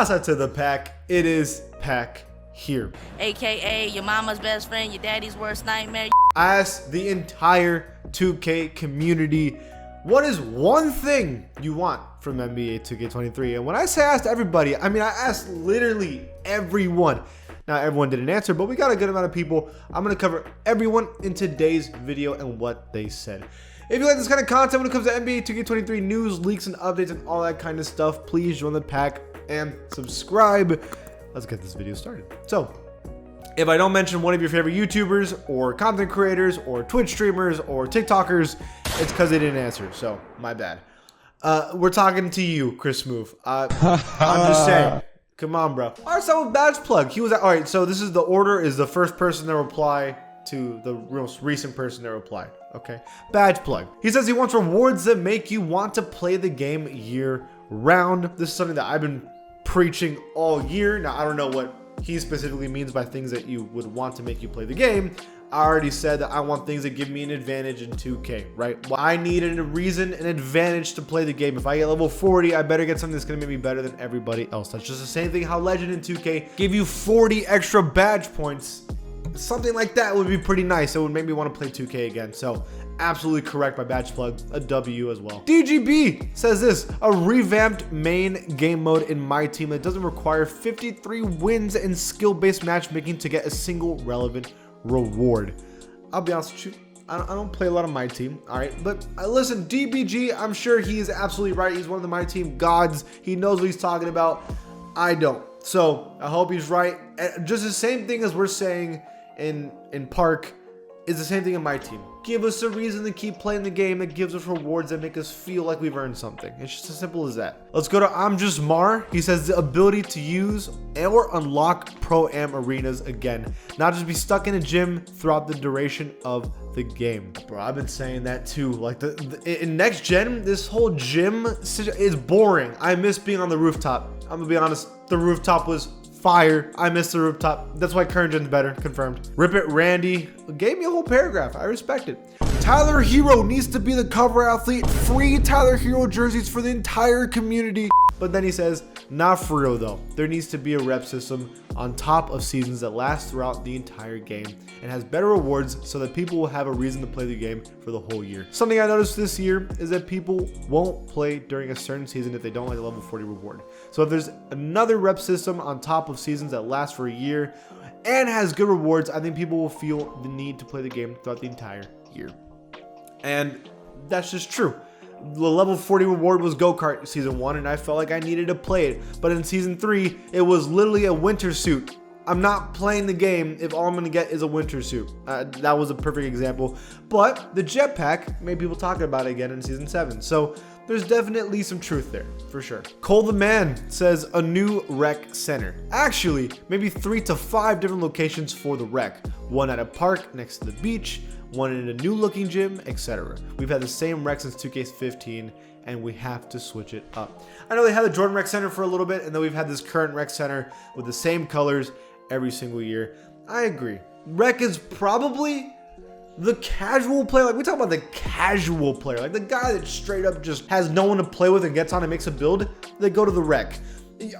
Casa to the pack. It is pack here. AKA your mama's best friend, your daddy's worst nightmare. I asked the entire 2K community, what is one thing you want from NBA 2K23? And when I say I asked everybody, I mean I asked literally everyone. Now everyone didn't answer, but we got a good amount of people. I'm gonna cover everyone in today's video and what they said. If you like this kind of content when it comes to NBA 2K23 news, leaks, and updates and all that kind of stuff, please join the pack and subscribe. Let's get this video started. So, if I don't mention one of your favorite YouTubers or content creators or Twitch streamers or TikTokers, it's because they didn't answer, so my bad. We're talking to you, Chris Move. I'm just saying. Come on, bro. All right, so with BadgePlug, he was all right. So this is the order: is the first person to reply to the most recent person that replied. Okay, BadgePlug. He says he wants rewards that make you want to play the game year round. This is something that I've been preaching all year. Now I don't know what he specifically means by things that you would want to make you play the game. I already said that I want things that give me an advantage in 2K, right? Well, I need a reason, an advantage to play the game. If I get level 40, I better get something that's gonna make me better than everybody else. That's just the same thing how Legend in 2K give you 40 extra badge points. Something like that would be pretty nice. It would make me want to play 2K again. So absolutely correct by BadgePlug, a W as well. DGB says this: a revamped main game mode in my team that doesn't require 53 wins and skill-based matchmaking to get a single relevant reward. I'll be honest with you, I don't play a lot of my team, all right? But listen, DBG, I'm sure he is absolutely right. He's one of the my team gods. He knows what he's talking about. I don't. So I hope he's right. And just the same thing as we're saying in Park is the same thing in my team. Give us a reason to keep playing the game that gives us rewards that make us feel like we've earned something. It's just as simple as that. Let's go to I'm Just Mar. He says the ability to use or unlock Pro-Am arenas again, not just be stuck in a gym throughout the duration of the game. Bro, I've been saying that too. Like in next gen, this whole gym is boring. I miss being on the rooftop. I'm gonna be honest, the rooftop was fire. I miss the rooftop. That's why current gen's better. Confirmed. RipIT Randy gave me a whole paragraph. I respect it. Tyler Hero needs to be the cover athlete. Free Tyler Hero jerseys for the entire community. But then he says, not for real though. There needs to be a rep system on top of seasons that last throughout the entire game and has better rewards so that people will have a reason to play the game for the whole year. Something I noticed this year is that people won't play during a certain season if they don't like a level 40 reward. So if there's another rep system on top of seasons that last for a year and has good rewards, I think people will feel the need to play the game throughout the entire year. And that's just true. The level 40 reward was go-kart season 1 and I felt like I needed to play it, but in season 3 it was literally a winter suit. I'm not playing the game if all I'm gonna get is a winter suit. That was a perfect example, but the jetpack made people talking about it again in season 7, so there's definitely some truth there for sure. Cole the Man says a new rec center, actually maybe 3 to 5 different locations for the rec, one at a park next to the beach, one in a new looking gym, etc. We've had the same rec since 2K15 and we have to switch it up. I know they had the Jordan Rec Center for a little bit and then we've had this current rec center with the same colors every single year. I agree. Rec is probably the casual player. Like we talk about the casual player, like the guy that straight up just has no one to play with and gets on and makes a build. They go to the rec.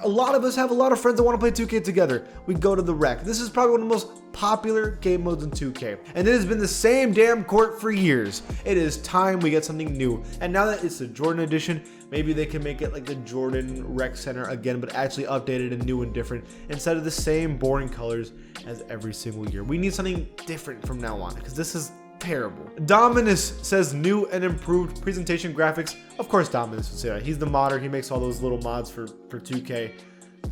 A lot of us have a lot of friends that want to play 2K together. We go to the rec. This is probably one of the most popular game modes in 2K. And it has been the same damn court for years. It is time we get something new. And now that it's the Jordan edition, maybe they can make it like the Jordan Rec Center again, but actually updated and new and different instead of the same boring colors as every single year. We need something different from now on because this is terrible. Dominus says new and improved presentation graphics. Of course Dominus would say that. He's the modder. He makes all those little mods for 2K.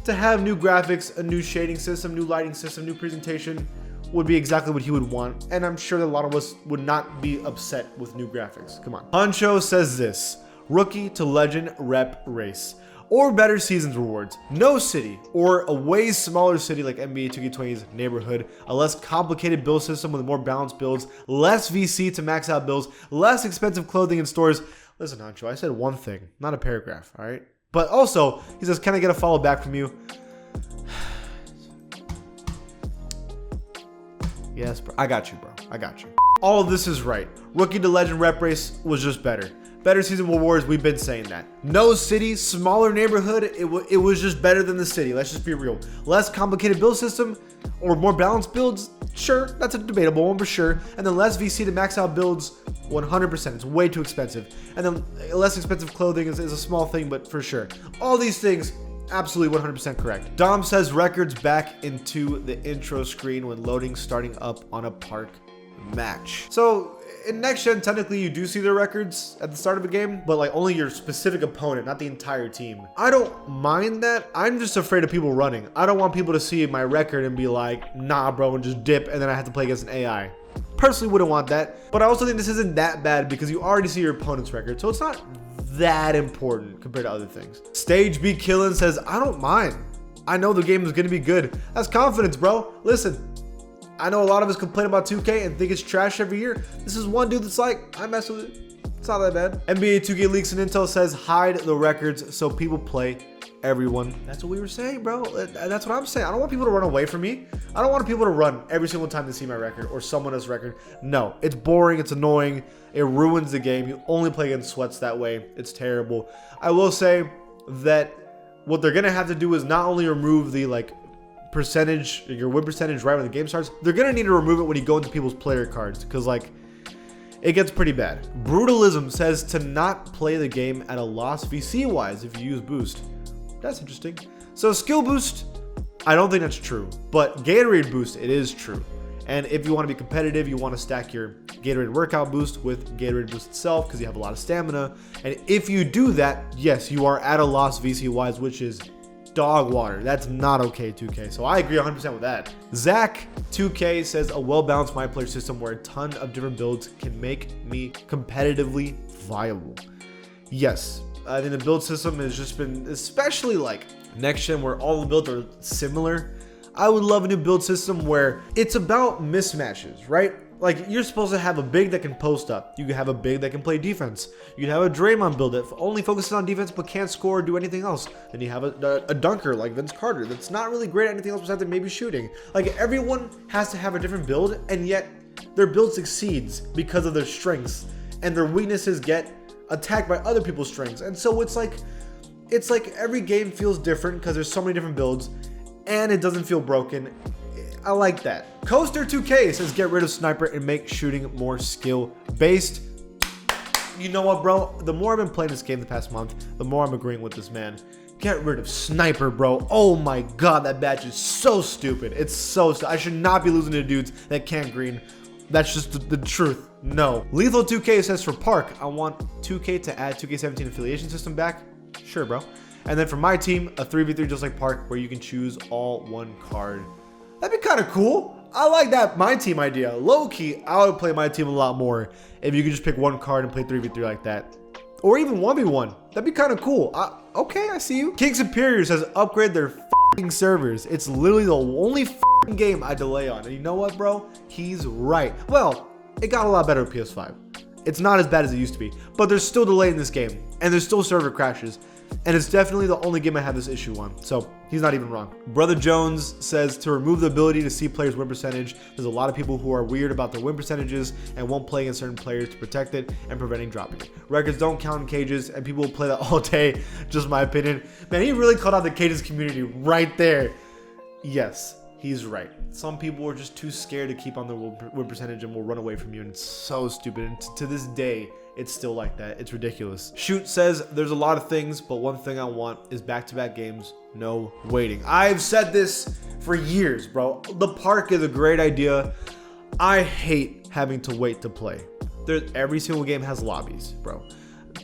To have new graphics, a new shading system, new lighting system, new presentation would be exactly what he would want. And I'm sure that a lot of us would not be upset with new graphics. Come on. Pancho says this: rookie to legend rep race. Or better seasons rewards, no city, or a way smaller city like NBA 2K20's neighborhood, a less complicated build system with more balanced builds, less VC to max out builds, less expensive clothing in stores. Listen, Pancho, I said one thing, not a paragraph, all right? But also, he says, can I get a follow back from you? Yes, bro. I got you, bro. I got you. All of this is right. Rookie to legend rep race was just better. Better season rewards, we've been saying that. No city, smaller neighborhood, it was just better than the city. Let's just be real. Less complicated build system or more balanced builds, sure, that's a debatable one for sure. And then less VC to max out builds, 100%. It's way too expensive. And then less expensive clothing is a small thing, but for sure. All these things, absolutely 100% correct. Dom says records back into the intro screen when loading starting up on a park match. So in next gen, technically you do see the records at the start of a game, but like only your specific opponent, not the entire team. I don't mind that. I'm just afraid of people running. I don't want people to see my record and be like, nah bro, and just dip, and then I have to play against an AI. Personally wouldn't want that, but I also think this isn't that bad because you already see your opponent's record, so it's not that important compared to other things. StageB Killin says, I don't mind. I know the game is gonna be good. That's confidence, bro. Listen, I know a lot of us complain about 2K and think it's trash every year. This is one dude that's like, I mess with it. It's not that bad. NBA 2K leaks and intel says hide the records so people play everyone. That's what we were saying, bro. That's what I'm saying. I don't want people to run away from me. I don't want people to run every single time they see my record or someone else's record. No, it's boring. It's annoying. It ruins the game. You only play against sweats that way. It's terrible. I will say that what they're going to have to do is not only remove the percentage, your win percentage right when the game starts, they're gonna need to remove it when you go into people's player cards because it gets pretty bad. Brutalism says to not play the game at a loss VC wise if you use boost. That's interesting. So skill boost, I don't think that's true, but Gatorade boost, it is true. And if you want to be competitive, you want to stack your Gatorade workout boost with Gatorade boost itself because you have a lot of stamina. And if you do that, yes, you are at a loss VC wise, which is dog water. That's not okay, 2K. So I agree 100% with that. Zach 2K says a well-balanced multiplayer system where a ton of different builds can make me competitively viable. Yes, I think the build system has just been, especially next gen where all the builds are similar. I would love a new build system where it's about mismatches, right? Like you're supposed to have a big that can post up. You can have a big that can play defense. You can have a Draymond build that only focuses on defense but can't score or do anything else. Then you have a dunker like Vince Carter that's not really great at anything else besides maybe shooting. Like everyone has to have a different build, and yet their build succeeds because of their strengths, and their weaknesses get attacked by other people's strengths. And so it's like every game feels different because there's so many different builds, and it doesn't feel broken. I like that. Coaster 2K says get rid of sniper and make shooting more skill based. You know what, bro? The more I've been playing this game the past month, the more I'm agreeing with this man. Get rid of sniper, bro. Oh my god, that badge is so stupid. It's so I should not be losing to dudes that can't green. That's just the truth. No. Lethal 2K says for Park, I want 2K to add 2K17 affiliation system back. Sure, bro. And then for my team, a 3v3 just like Park where you can choose all one card. That'd be kind of cool. I like that my team idea. Low key, I would play my team a lot more if you could just pick one card and play 3v3 like that. Or even 1v1. That'd be kind of cool. Okay, I see you. King Superior says upgrade their f***ing servers. It's literally the only f***ing game I delay on. And you know what, bro? He's right. Well, it got a lot better with PS5. It's not as bad as it used to be. But there's still delay in this game. And there's still server crashes. And it's definitely the only game I have this issue on. So he's not even wrong. Brother Jones says to remove the ability to see players' win percentage. There's a lot of people who are weird about their win percentages and won't play against certain players to protect it and preventing dropping it. Records don't count in cages, and people will play that all day. Just my opinion. Man, he really called out the cages community right there. Yes, he's right. Some people are just too scared to keep on their win percentage and will run away from you, and it's so stupid. And to this day, it's still like that. It's ridiculous. Shoot says there's a lot of things, but one thing I want is back-to-back games, no waiting. I've said this for years, bro. The park is a great idea. I hate having to wait to play. Every single game has lobbies, bro.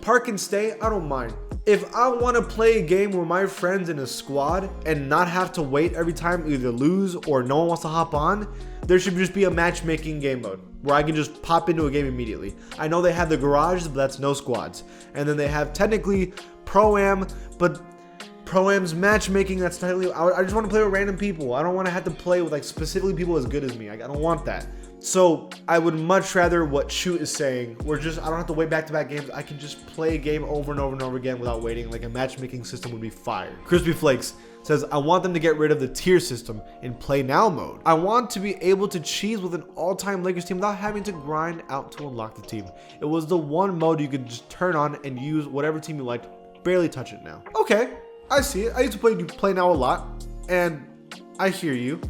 Park and stay, I don't mind. If I want to play a game where my friends in a squad and not have to wait every time, either lose or no one wants to hop on, there should just be a matchmaking game mode where I can just pop into a game immediately. I know they have the garages, but that's no squads. And then they have technically Pro-Am, but Pro-Am's matchmaking, that's technically, I just want to play with random people. I don't want to have to play with specifically people as good as me. I don't want that. So I would much rather what Shoot is saying, where I don't have to wait back-to-back games. I can just play a game over and over and over again without waiting. Like a matchmaking system would be fire. Crispy Flakes says, I want them to get rid of the tier system in play now mode. I want to be able to cheese with an all-time Lakers team without having to grind out to unlock the team. It was the one mode you could just turn on and use whatever team you liked, barely touch it now. Okay, I see it. I used to play now a lot, and I hear you.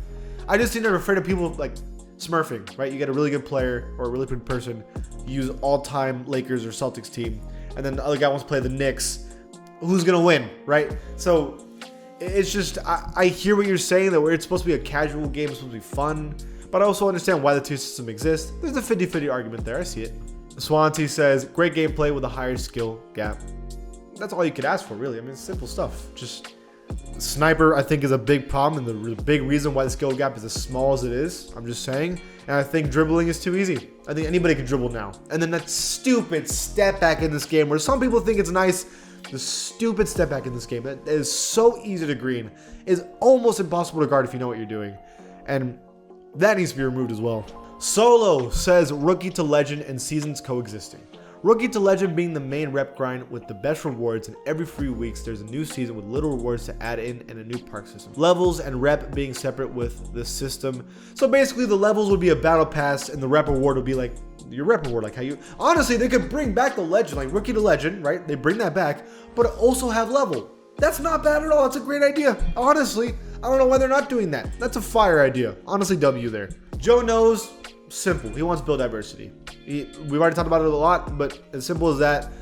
I just think I'm afraid of people like smurfing, right? You get a really good player or a really good person, you use all-time Lakers or Celtics team, and then the other guy wants to play the Knicks. Who's gonna win, right? So it's just, I hear what you're saying, that it's supposed to be a casual game, it's supposed to be fun, but I also understand why the tier system exists. There's a 50-50 argument there, I see it. Swansea says, great gameplay with a higher skill gap. That's all you could ask for, really. I mean, it's simple stuff. Just sniper, I think, is a big problem, and the big reason why the skill gap is as small as it is. I'm just saying. And I think dribbling is too easy. I think anybody can dribble now. And then that stupid step back in this game, where some people think it's nice. The stupid step back in this game that is so easy to green is almost impossible to guard if you know what you're doing, and that needs to be removed as well. Solo says rookie to legend and seasons coexisting. Rookie to legend being the main rep grind with the best rewards, and every 3 weeks there's a new season with little rewards to add in and a new park system. Levels and rep being separate with the system. So basically the levels would be a battle pass and the rep reward would be like your rep reward, like how you, honestly, they could bring back the legend, like rookie to legend, right? They bring that back, but also have level. That's not bad at all. That's a great idea. Honestly, I don't know why they're not doing that. That's a fire idea. Honestly, W there. Joe knows, simple. He wants build diversity. We've already talked about it a lot, but as simple as that.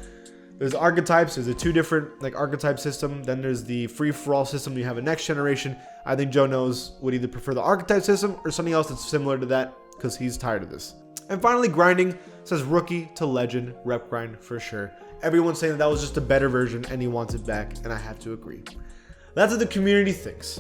There's archetypes. There's a 2 different like archetype system. Then there's the free-for-all system. You have a next generation. I think Joe knows would either prefer the archetype system or something else that's similar to that, because he's tired of this. And finally, grinding says rookie to legend rep grind for sure. Everyone's saying that was just a better version and he wants it back, and I have to agree. That's what the community thinks.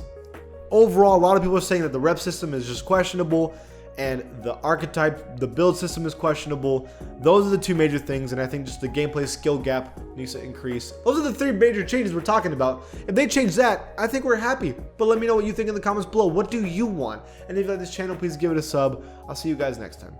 Overall, a lot of people are saying that the rep system is just questionable and the archetype, the build system is questionable. Those are the 2 major things, and I think just the gameplay skill gap needs to increase. Those are the 3 major changes we're talking about. If they change that, I think we're happy. But let me know what you think in the comments below. What do you want? And if you like this channel, please give it a sub. I'll see you guys next time.